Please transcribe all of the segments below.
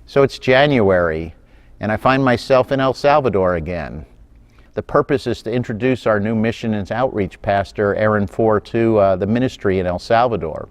So it's January, and I find myself in El Salvador again. The purpose is to introduce our new mission and outreach pastor, Aaron Four, to the ministry in El Salvador.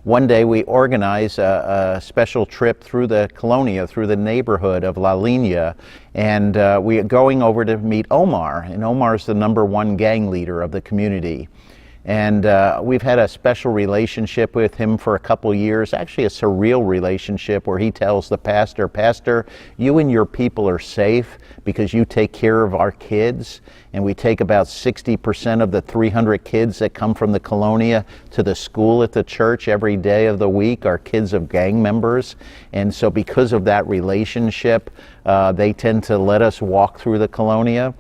One day we organize a special trip through the colonia, through the neighborhood of La Línea, and we are going over to meet Omar. And Omar is the #1 gang leader of the community. And we've had a special relationship with him for a couple years, actually a surreal relationship where he tells the pastor, "Pastor, you and your people are safe because you take care of our kids." And we take about 60% of the 300 kids that come from the colonia to the school at the church every day of the week are kids of gang members. And so because of that relationship, they tend to let us walk through the colonia.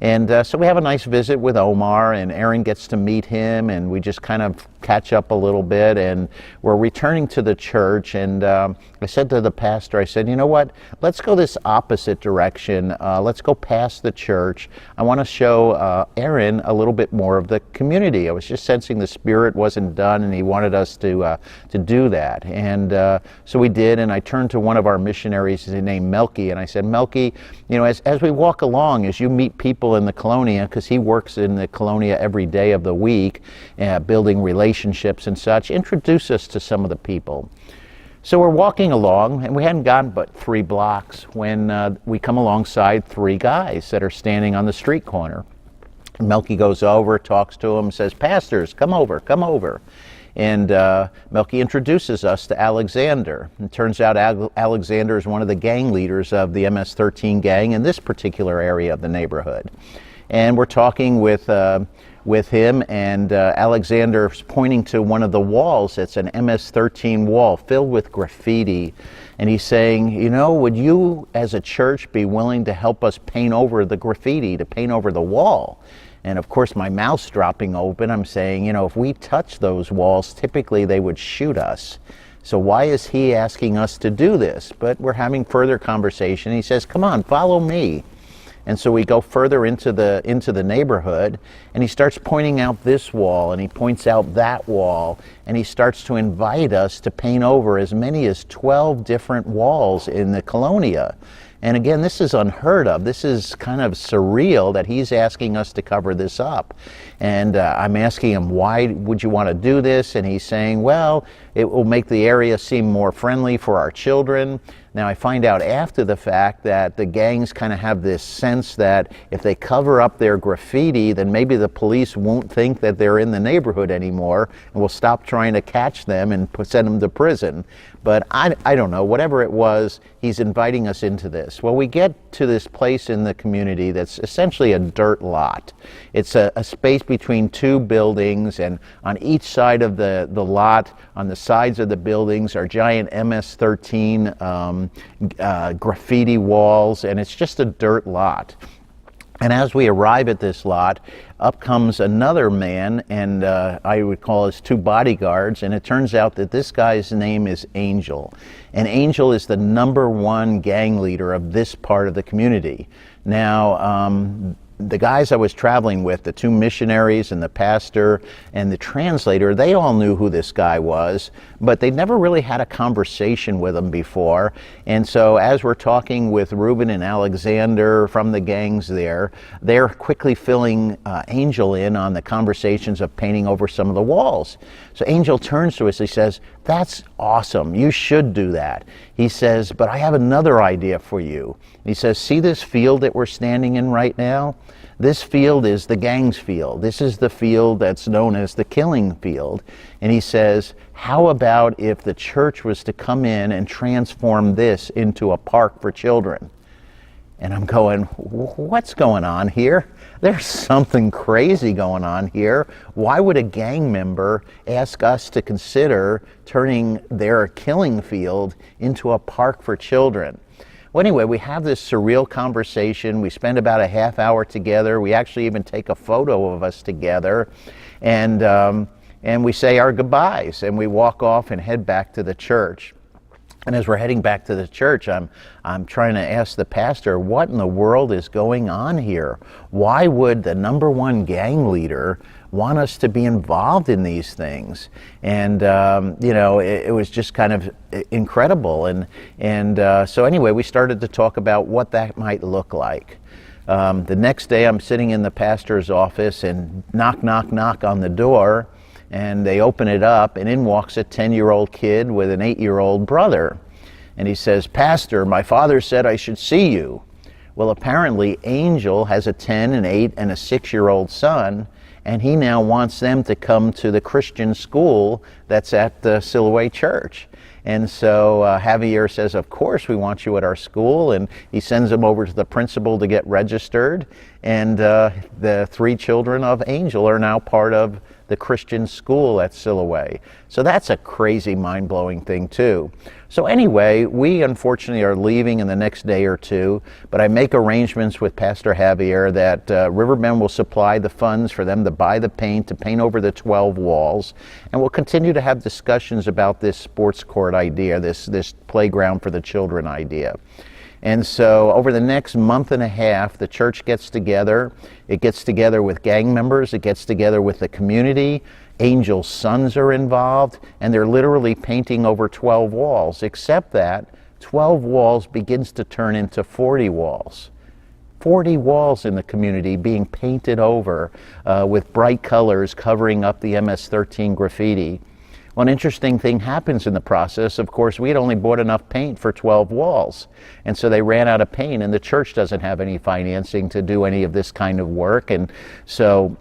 And so we have a nice visit with Omar, and Aaron gets to meet him, and we just kind of catch up a little bit, and we're returning to the church, and I said to the pastor, I said, you know what, let's go this opposite direction. Let's go past the church. I want to show Aaron a little bit more of the community. I was just sensing the Spirit wasn't done, and he wanted us to do that. And so we did, and I turned to one of our missionaries named Melky, and I said, Melky, you know, as we walk along, as you meet people in the colonia, because he works in the colonia every day of the week, building relationships and such, introduce us to some of the people. So we're walking along, and we hadn't gone but 3 blocks when we come alongside 3 guys that are standing on the street corner. And Melky goes over, talks to them, says, "Pastors, come over, come over." And Melky introduces us to Alexander. It turns out Alexander is one of the gang leaders of the MS13 gang in this particular area of the neighborhood. And we're talking with him, and Alexander's pointing to one of the walls that's an MS13 wall filled with graffiti. And he's saying, you know, would you as a church be willing to help us paint over the graffiti, to paint over the wall? And of course, my mouth's dropping open. I'm saying, you know, if we touch those walls, typically they would shoot us. So why is he asking us to do this? But we're having further conversation. He says, come on, follow me. And so we go further into the neighborhood, and he starts pointing out this wall, and he points out that wall, and he starts to invite us to paint over as many as 12 different walls in the colonia. And again, this is unheard of. This is kind of surreal that he's asking us to cover this up. And I'm asking him, why would you want to do this? And he's saying, well, it will make the area seem more friendly for our children. Now, I find out after the fact that the gangs kind of have this sense that if they cover up their graffiti, then maybe the police won't think that they're in the neighborhood anymore and will stop trying to catch them and send them to prison. But I don't know, whatever it was, he's inviting us into this. Well, we get to this place in the community that's essentially a dirt lot. It's a space between 2 buildings, and on each side of the lot, on the sides of the buildings, are giant MS13 graffiti walls, and it's just a dirt lot. And as we arrive at this lot, up comes another man, and I would call his 2 bodyguards, and it turns out that this guy's name is Angel. And Angel is the #1 gang leader of this part of the community. Now, the guys I was traveling with, the 2 missionaries and the pastor and the translator, they all knew who this guy was, but they never really had a conversation with him before. And so as we're talking with Reuben and Alexander from the gangs there, they're quickly filling Angel in on the conversations of painting over some of the walls. So Angel turns to us, he says, "That's awesome, you should do that." He says, "But I have another idea for you." He says, "See this field that we're standing in right now? This field is the gang's field. This is the field that's known as the killing field." And he says, "How about if the church was to come in and transform this into a park for children?" And I'm going, what's going on here? There's something crazy going on here. Why would a gang member ask us to consider turning their killing field into a park for children? Well, anyway, we have this surreal conversation. We spend about a half hour together. We actually even take a photo of us together, and we say our goodbyes, and we walk off and head back to the church. And as we're heading back to the church, I'm trying to ask the pastor, what in the world is going on here? Why would the #1 gang leader want us to be involved in these things. And it was just kind of incredible. And so anyway, we started to talk about what that might look like. The next day I'm sitting in the pastor's office and knock, knock, knock on the door, and they open it up, and in walks a 10-year-old kid with an 8-year-old brother. And he says, "Pastor, my father said I should see you." Well, apparently Angel has a 10, an 8, and a 6-year-old son, and he now wants them to come to the Christian school that's at the Siloway Church. And so Javier says, "Of course we want you at our school," and he sends them over to the principal to get registered, and the 3 children of Angel are now part of the Christian school at Siloway. So that's a crazy, mind-blowing thing too. So anyway, we unfortunately are leaving in the next day or two, but I make arrangements with Pastor Javier that Riverbend will supply the funds for them to buy the paint, to paint over the 12 walls, and we'll continue to have discussions about this sports court idea, this playground for the children idea. And so over the next month and a half, the church gets together. It gets together with gang members. It gets together with the community. Angel's sons are involved, and they're literally painting over 12 walls, except that 12 walls begins to turn into 40 walls. 40 walls in the community being painted over with bright colors covering up the MS13 graffiti. Well, an interesting thing happens in the process. Of course, we had only bought enough paint for 12 walls, and so they ran out of paint, and the church doesn't have any financing to do any of this kind of work. And so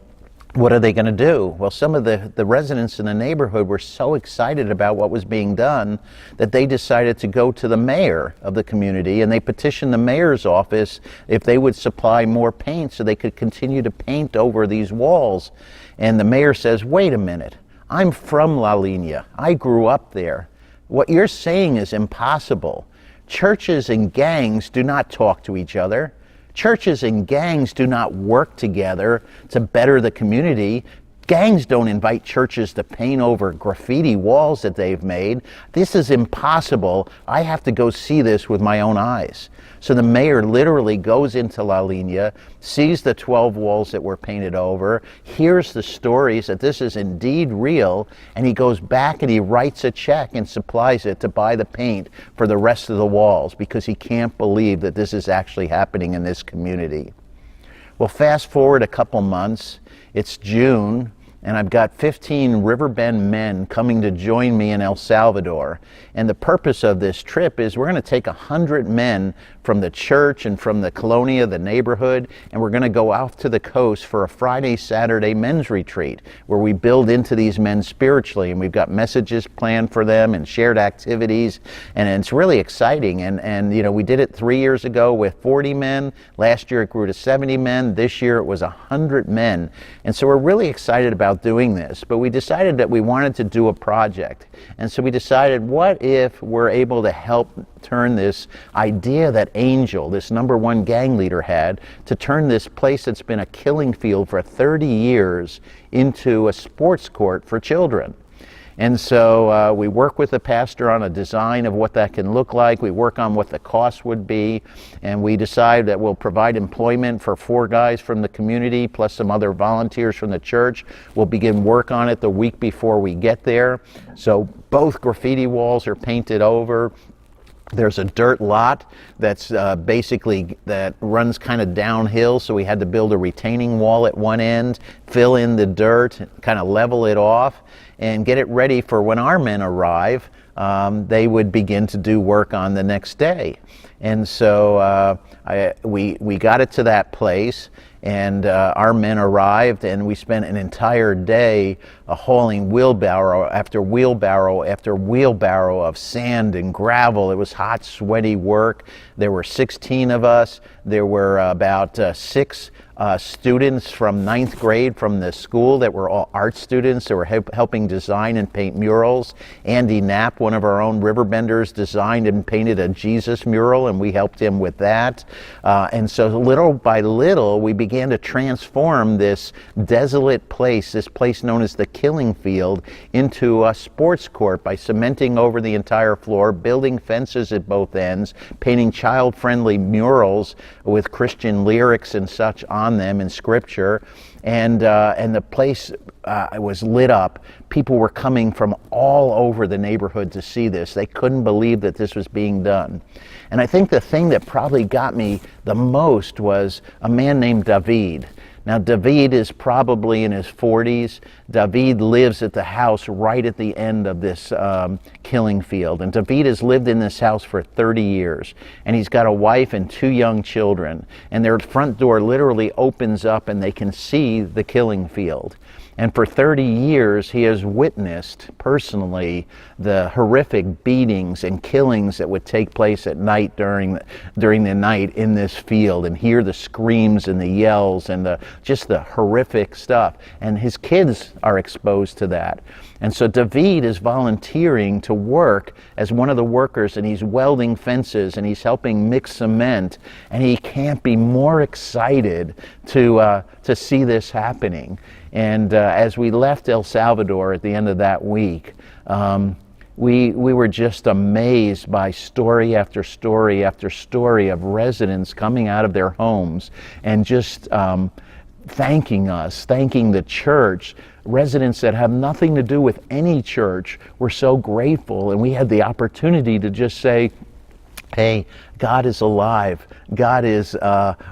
what are they going to do? Well, some of the residents in the neighborhood were so excited about what was being done that they decided to go to the mayor of the community, and they petitioned the mayor's office if they would supply more paint so they could continue to paint over these walls. And the mayor says, "Wait a minute. I'm from La Línea. I grew up there. What you're saying is impossible. Churches and gangs do not talk to each other. Churches and gangs do not work together to better the community. Gangs don't invite churches to paint over graffiti walls that they've made. This is impossible. I have to go see this with my own eyes." So the mayor literally goes into La Línea, sees the 12 walls that were painted over, hears the stories that this is indeed real, and he goes back and he writes a check and supplies it to buy the paint for the rest of the walls, because he can't believe that this is actually happening in this community. Well, fast forward a couple months, it's June, and I've got 15 Riverbend men coming to join me in El Salvador. And the purpose of this trip is we're going to take 100 men from the church and from the colonia, the neighborhood, and we're going to go out to the coast for a Friday, Saturday men's retreat where we build into these men spiritually, and we've got messages planned for them and shared activities, and it's really exciting. And we did it 3 years ago with 40 men. Last year it grew to 70 men. This year it was 100 men. And so we're really excited about doing this, but we decided that we wanted to do a project. And so we decided, what if we're able to help turn this idea that Angel, this #1 gang leader, had, to turn this place that's been a killing field for 30 years into a sports court for children. And so we work with the pastor on a design of what that can look like. We work on what the cost would be, and we decide that we'll provide employment for 4 guys from the community plus some other volunteers from the church. We'll begin work on it the week before we get there. So both graffiti walls are painted over. There's a dirt lot that's basically that runs kind of downhill, so we had to build a retaining wall at one end, fill in the dirt, kind of level it off, and get it ready for when our men arrive. They would begin to do work on the next day. And so we got it to that place, and our men arrived, and we spent an entire day hauling wheelbarrow after wheelbarrow after wheelbarrow of sand and gravel. It was hot, sweaty work. There were 16 of us. There were about 6 students from 9th grade from the school that were all art students that were helping design and paint murals. Andy Knapp, one of our own Riverbenders, designed and painted a Jesus mural, and we helped him with that. And so little by little, we began to transform this desolate place, this place known as the Killing Field, into a sports court by cementing over the entire floor, building fences at both ends, painting child-friendly murals with Christian lyrics and such on them in scripture, and the place was lit up. People were coming from all over the neighborhood to see this. They couldn't believe that this was being done. And I think the thing that probably got me the most was a man named David. Now, David is probably in his 40s. David lives at the house right at the end of this killing field. And David has lived in this house for 30 years. And he's got a wife and 2 young children. And their front door literally opens up and they can see the killing field. And for 30 years, he has witnessed personally the horrific beatings and killings that would take place at night during the night in this field, and hear the screams and the yells and just the horrific stuff. And his kids are exposed to that. And so David is volunteering to work as one of the workers, and he's welding fences and he's helping mix cement, and he can't be more excited to see this happening. And as we left El Salvador at the end of that week, we were just amazed by story after story after story of residents coming out of their homes and just thanking us, thanking the church. Residents that have nothing to do with any church were so grateful, and we had the opportunity to just say, hey, God is alive. God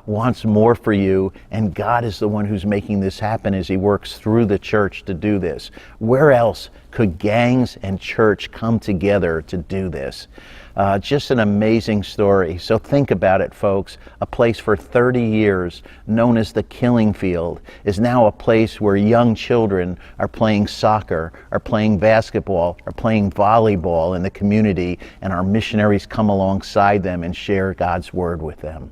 wants more for you, and God is the one who's making this happen as He works through the church to do this. Where else could gangs and church come together to do this? Just an amazing story. So think about it, folks. A place for 30 years known as the killing field is now a place where young children are playing soccer, are playing basketball, are playing volleyball in the community, and our missionaries come alongside them and share God's word with them.